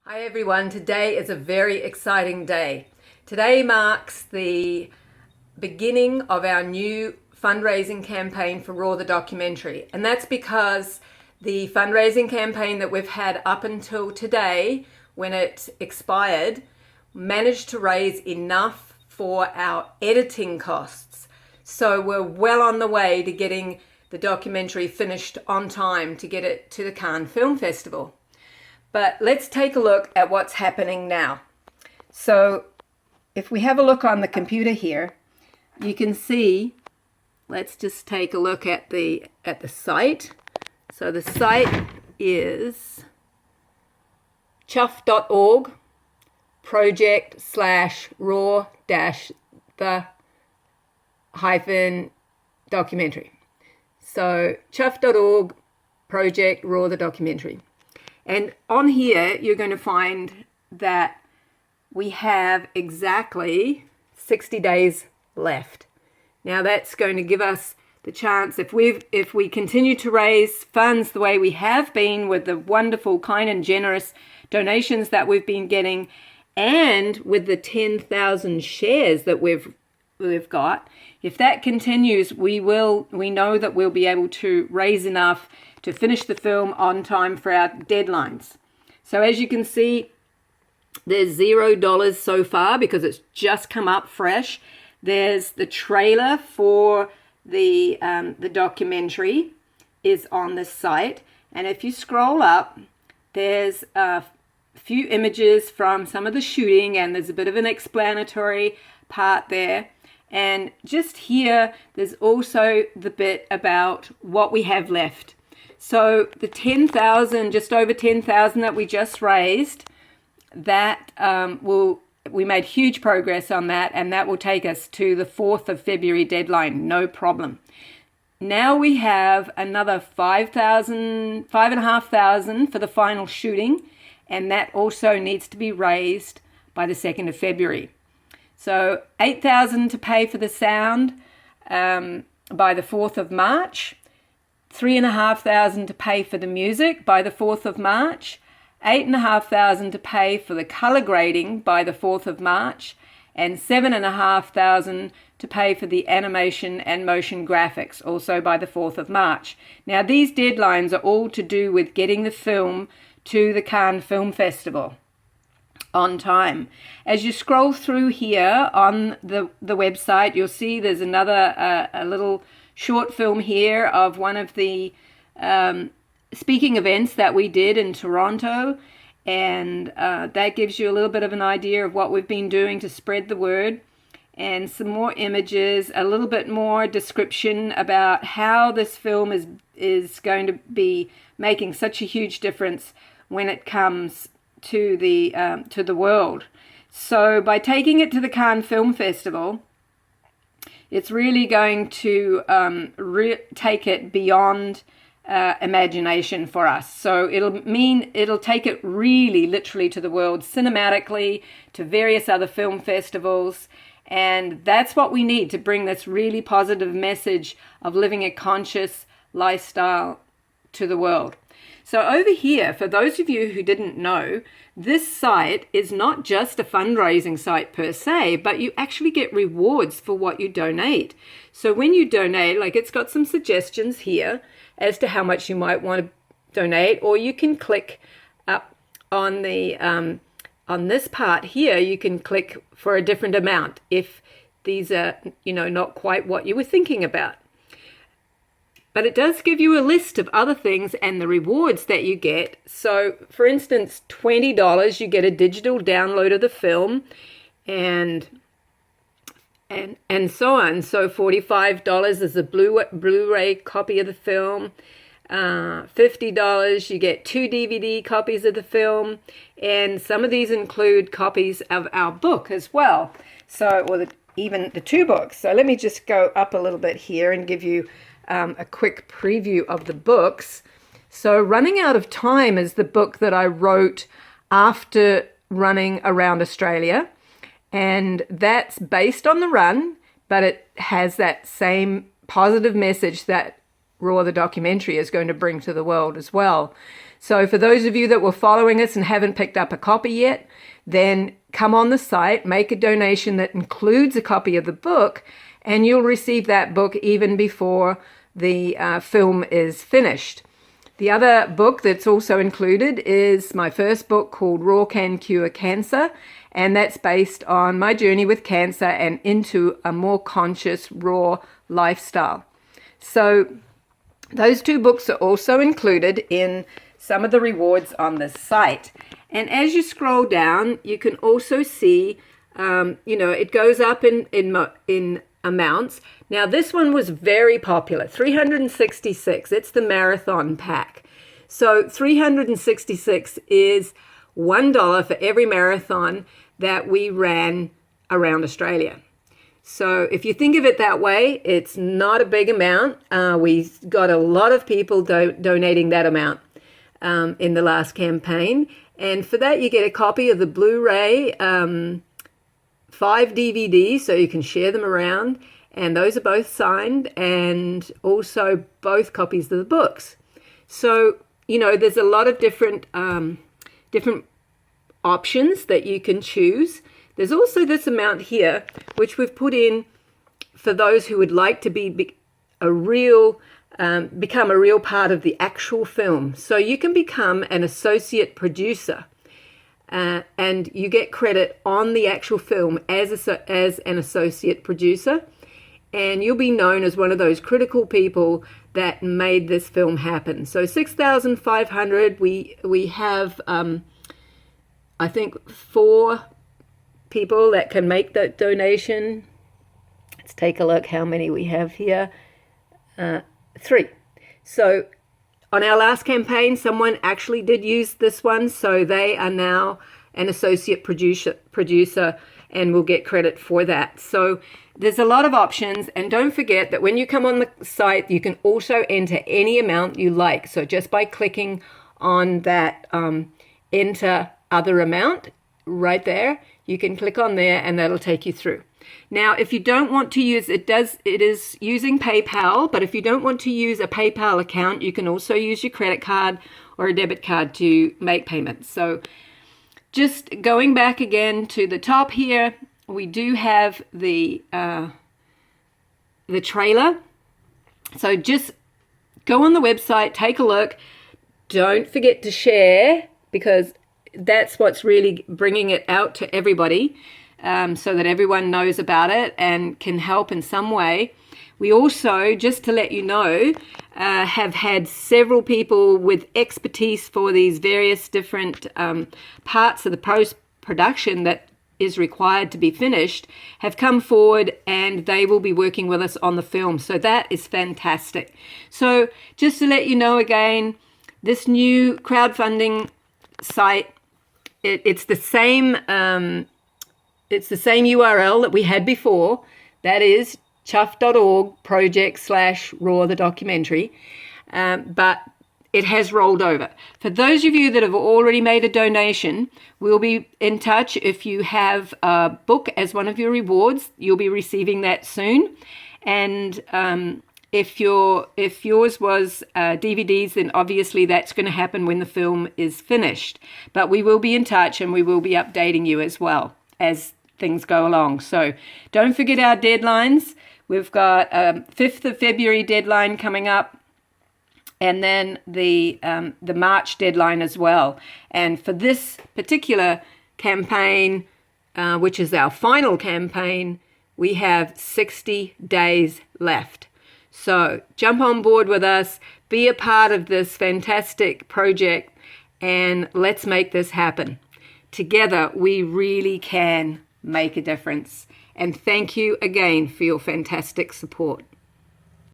Hi everyone, today is a very exciting day. Today marks the beginning of our new fundraising campaign for Raw the documentary, and that's because the fundraising campaign that we've had up until today, when it expired, managed to raise enough for our editing costs. So we're well on the way to getting the documentary finished on time to get it to the Cannes Film Festival. But let's take a look at what's happening now. So if we have a look on the computer here, you can see, let's just take a look at the site. So the site is chuff.org project/raw-the-documentary. So chuff.org project raw the documentary. And on here, you're going to find that we have exactly 60 days left. Now that's going to give us the chance, if we continue to raise funds the way we have been with the wonderful, kind and generous donations that we've been getting, and with the 10,000 shares that we've got, if that continues, we know that we'll be able to raise enough to finish the film on time for our deadlines. So as you can see, there's $0 so far because it's just come up fresh. There's the trailer for the documentary is on this site, and if you scroll up, there's a few images from some of the shooting, and there's a bit of an explanatory part there. And just here, there's also the bit about what we have left. So the 10,000, just over 10,000 that we just raised, that we made huge progress on that, and that will take us to the 4th of February deadline, no problem. Now we have another 5,500 for the final shooting, and that also needs to be raised by the 2nd of February. So 8,000 to pay for the sound by the 4th of March, 3,500 to pay for the music by the 4th of March, 8,500 to pay for the color grading by the 4th of March, and 7,500 to pay for the animation and motion graphics, also by the 4th of March. Now these deadlines are all to do with getting the film to the Cannes Film Festival on time. As you scroll through here on the website, you'll see there's another a little short film here of one of the speaking events that we did in Toronto, and that gives you a little bit of an idea of what we've been doing to spread the word, and some more images, a little bit more description about how this film is going to be making such a huge difference when it comes to the world. So by taking it to the Cannes Film Festival, it's really going to take it beyond imagination for us. So it'll take it really literally to the world, cinematically, to various other film festivals, and that's what we need to bring this really positive message of living a conscious lifestyle to the world. So over here, for those of you who didn't know, this site is not just a fundraising site per se, but you actually get rewards for what you donate. So when you donate, like, it's got some suggestions here as to how much you might want to donate, or you can click up on the on this part here, you can click for a different amount if these are, not quite what you were thinking about. But it does give you a list of other things and the rewards that you get. So, for instance, $20, you get a digital download of the film, and so on. So $45 is a Blu-ray copy of the film. $50, you get 2 DVD copies of the film, and some of these include copies of our book as well. So, even the 2 books. So let me just go up a little bit here and give you a quick preview of the books. So Running Out of Time is the book that I wrote after running around Australia, and that's based on the run, but it has that same positive message that Raw the documentary is going to bring to the world as well. So for those of you that were following us and haven't picked up a copy yet, then come on the site, make a donation that includes a copy of the book, and you'll receive that book even before the film is finished. The other book that's also included is my first book called Raw Can Cure Cancer, and that's based on my journey with cancer and into a more conscious, raw lifestyle. So those two books are also included in some of the rewards on the site. And as you scroll down, you can also see, it goes up in amounts. Now, this one was very popular, 366. It's the marathon pack. So 366 is $1 for every marathon that we ran around Australia. So if you think of it that way, it's not a big amount. We got a lot of people donating that amount in the last campaign. And for that, you get a copy of the Blu-ray, 5 DVDs, so you can share them around. And those are both signed, and also both copies of the books. So, there's a lot of different options that you can choose. There's also this amount here, which we've put in for those who would like to become a real part of the actual film. So you can become an associate producer, and you get credit on the actual film as an associate producer, and you'll be known as one of those critical people that made this film happen. So 6,500. We have I think 4 people that can make that donation. Let's take a look how many we have here. 3. So on our last campaign, someone actually did use this one, so they are now an associate producer and will get credit for that. So there's a lot of options, and don't forget that when you come on the site, you can also enter any amount you like. So just by clicking on that enter other amount right there, you can click on there and that'll take you through. Now, if you don't want to use it is using PayPal, but if you don't want to use a PayPal account, you can also use your credit card or a debit card to make payments. So just going back again to the top here, we do have the trailer. So just go on the website, take a look. Don't forget to share, because that's what's really bringing it out to everybody, so that everyone knows about it and can help in some way. We also, just to let you know, have had several people with expertise for these various different parts of the post-production that is required to be finished, have come forward, and they will be working with us on the film. So that is fantastic. So just to let you know again, this new crowdfunding site, it's the same URL that we had before. That is chuff.org/raw the documentary, but it has rolled over. For those of you that have already made a donation, we'll be in touch. If you have a book as one of your rewards, you'll be receiving that soon. And if yours was DVDs, then obviously that's going to happen when the film is finished. But we will be in touch, and we will be updating you as well as things go along. So don't forget our deadlines. We've got 5th of February deadline coming up, and then the March deadline as well. And for this particular campaign, which is our final campaign, we have 60 days left. So jump on board with us, be a part of this fantastic project, and let's make this happen. Together, we really can make a difference. And thank you again for your fantastic support.